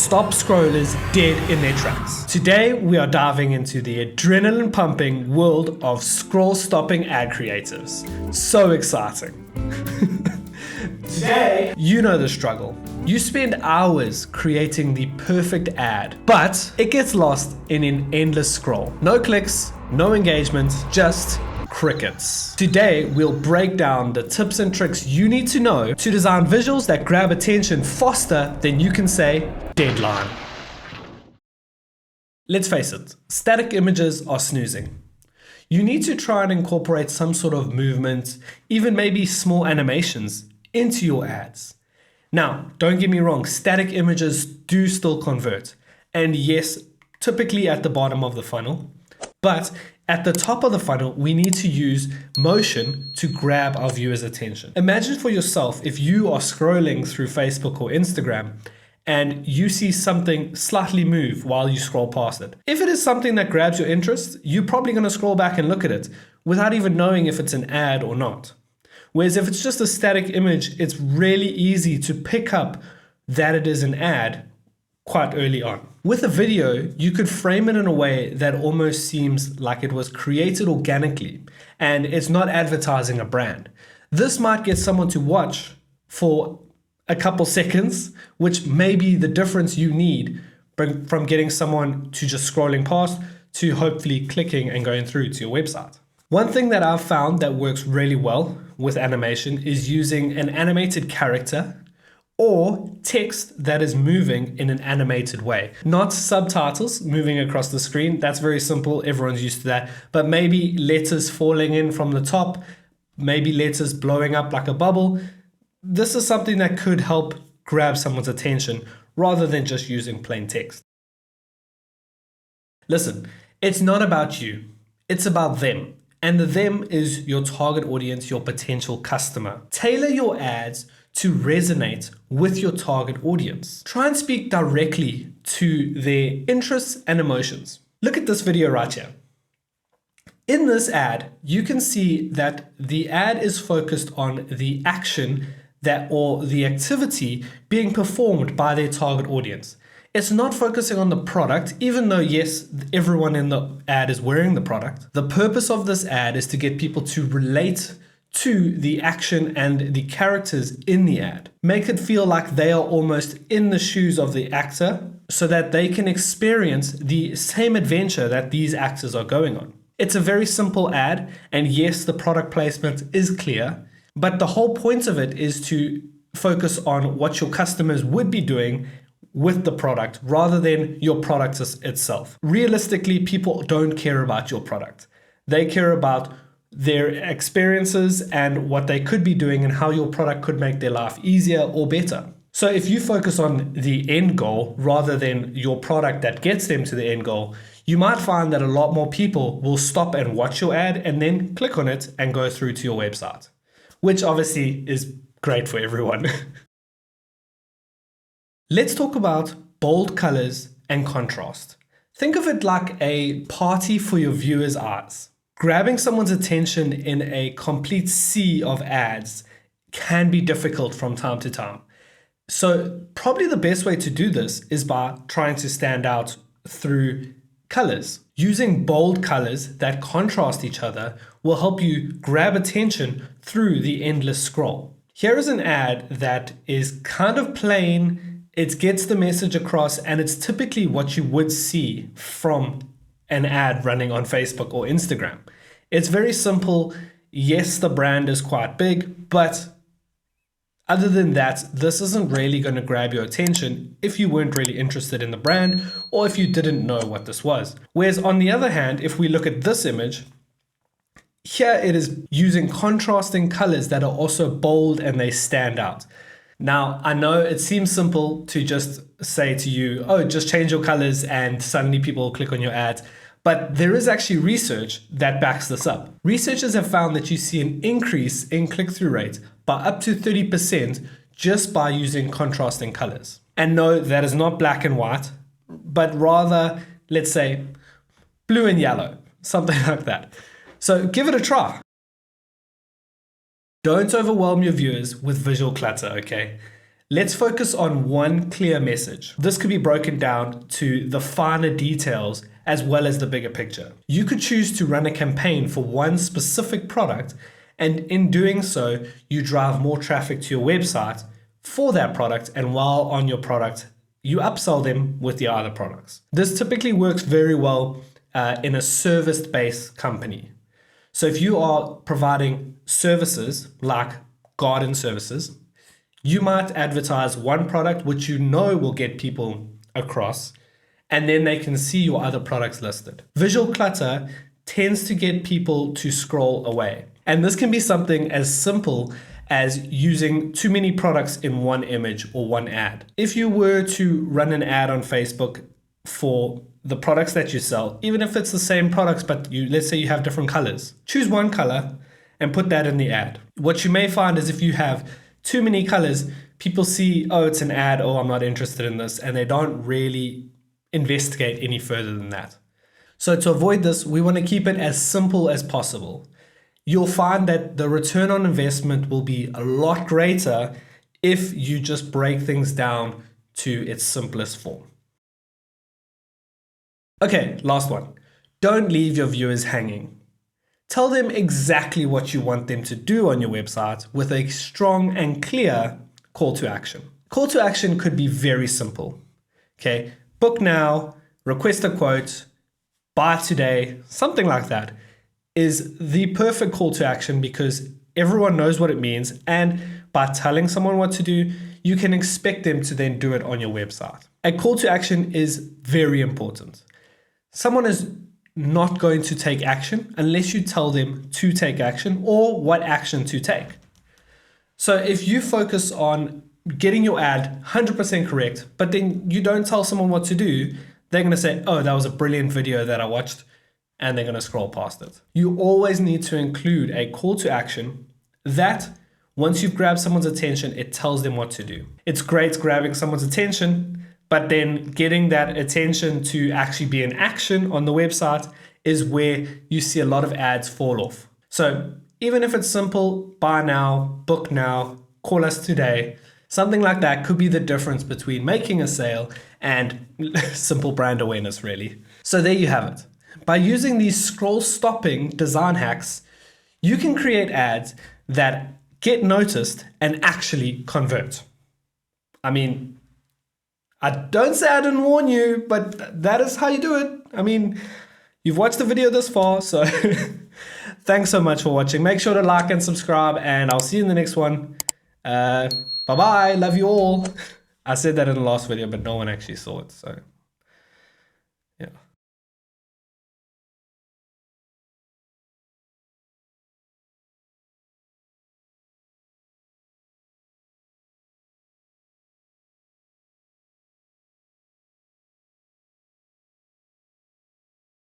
stop scrollers dead in their tracks. Today, we are diving into the adrenaline-pumping world of scroll-stopping ad creatives. So exciting. Today, you know the struggle. You spend hours creating the perfect ad, but it gets lost in an endless scroll. No clicks, no engagement, just crickets. Today, we'll break down the tips and tricks you need to know to design visuals that grab attention faster than you can say deadline. Let's face it, static images are snoozing. You need to try and incorporate some sort of movement, even maybe small animations, into your ads. Now, don't get me wrong, static images do still convert. And yes, typically at the bottom of the funnel, but at the top of the funnel, we need to use motion to grab our viewers' attention. Imagine for yourself if you are scrolling through Facebook or Instagram and you see something slightly move while you scroll past it. If it is something that grabs your interest, you're probably going to scroll back and look at it without even knowing if it's an ad or not. Whereas if it's just a static image, it's really easy to pick up that it is an ad quite early on. With a video, you could frame it in a way that almost seems like it was created organically and it's not advertising a brand. This might get someone to watch for a couple seconds, which may be the difference you need from getting someone to just scrolling past to hopefully clicking and going through to your website. One thing that I've found that works really well with animation is using an animated character or text that is moving in an animated way. Not subtitles moving across the screen. That's very simple. Everyone's used to that. But maybe letters falling in from the top, maybe letters blowing up like a bubble. This is something that could help grab someone's attention rather than just using plain text. Listen, it's not about you. It's about them. And the them is your target audience, your potential customer. Tailor your ads to resonate with your target audience. Try and speak directly to their interests and emotions. Look at this video right here. In this ad, you can see that the ad is focused on the action or the activity being performed by their target audience. It's not focusing on the product, even though yes, everyone in the ad is wearing the product. The purpose of this ad is to get people to relate to the action and the characters in the ad. Make it feel like they are almost in the shoes of the actor so that they can experience the same adventure that these actors are going on. It's a very simple ad, and yes, the product placement is clear, but the whole point of it is to focus on what your customers would be doing with the product rather than your product itself. Realistically, people don't care about your product. They care about their experiences and what they could be doing and how your product could make their life easier or better. So if you focus on the end goal rather than your product that gets them to the end goal, you might find that a lot more people will stop and watch your ad and then click on it and go through to your website, which obviously is great for everyone. Let's talk about bold colors and contrast. Think of it like a party for your viewers' eyes. Grabbing someone's attention in a complete sea of ads can be difficult from time to time. So probably the best way to do this is by trying to stand out through colors. Using bold colors that contrast each other will help you grab attention through the endless scroll. Here is an ad that is kind of plain. It gets the message across, and it's typically what you would see from an ad running on Facebook or Instagram. It's very simple. Yes, the brand is quite big, but other than that, this isn't really going to grab your attention if you weren't really interested in the brand or if you didn't know what this was. Whereas on the other hand, if we look at this image, here it is using contrasting colors that are also bold and they stand out. Now, I know it seems simple to just say to you, oh, just change your colors and suddenly people will click on your ads. But there is actually research that backs this up. Researchers have found that you see an increase in click-through rate by up to 30% just by using contrasting colors. And no, that is not black and white, but rather, let's say, blue and yellow, something like that. So give it a try. Don't overwhelm your viewers with visual clutter, okay? Let's focus on one clear message. This could be broken down to the finer details as well as the bigger picture. You could choose to run a campaign for one specific product, and in doing so, you drive more traffic to your website for that product, and while on your product, you upsell them with the other products. This typically works very well in a service-based company. So if you are providing services like garden services, you might advertise one product which you know will get people across, and then they can see your other products listed. Visual clutter tends to get people to scroll away. And this can be something as simple as using too many products in one image or one ad. If you were to run an ad on Facebook for the products that you sell, even if it's the same products, but let's say you have different colors, choose one color and put that in the ad. What you may find is if you have too many colors, people see, oh, it's an ad, oh, I'm not interested in this, and they don't really investigate any further than that. So to avoid this, we want to keep it as simple as possible. You'll find that the return on investment will be a lot greater if you just break things down to its simplest form. Okay, last one. Don't leave your viewers hanging. Tell them exactly what you want them to do on your website with a strong and clear call to action. Call to action could be very simple. Okay, book now, request a quote, buy today, something like that is the perfect call to action because everyone knows what it means, and by telling someone what to do, you can expect them to then do it on your website. A call to action is very important. Someone is not going to take action unless you tell them to take action or what action to take. So if you focus on getting your ad 100% correct, but then you don't tell someone what to do, they're going to say, oh, that was a brilliant video that I watched, and they're going to scroll past it. You always need to include a call to action that once you've grabbed someone's attention, it tells them what to do. It's great grabbing someone's attention, but then getting that attention to actually be an action on the website is where you see a lot of ads fall off. So even if it's simple, buy now, book now, call us today, something like that could be the difference between making a sale and simple brand awareness, really. So there you have it. By using these scroll stopping design hacks, you can create ads that get noticed and actually convert. I mean, I don't say I didn't warn you, but that is how you do it. I mean, you've watched the video this far, so thanks so much for watching. Make sure to like and subscribe, and I'll see you in the next one. Bye-bye. Love you all. I said that in the last video, but no one actually saw it, so yeah.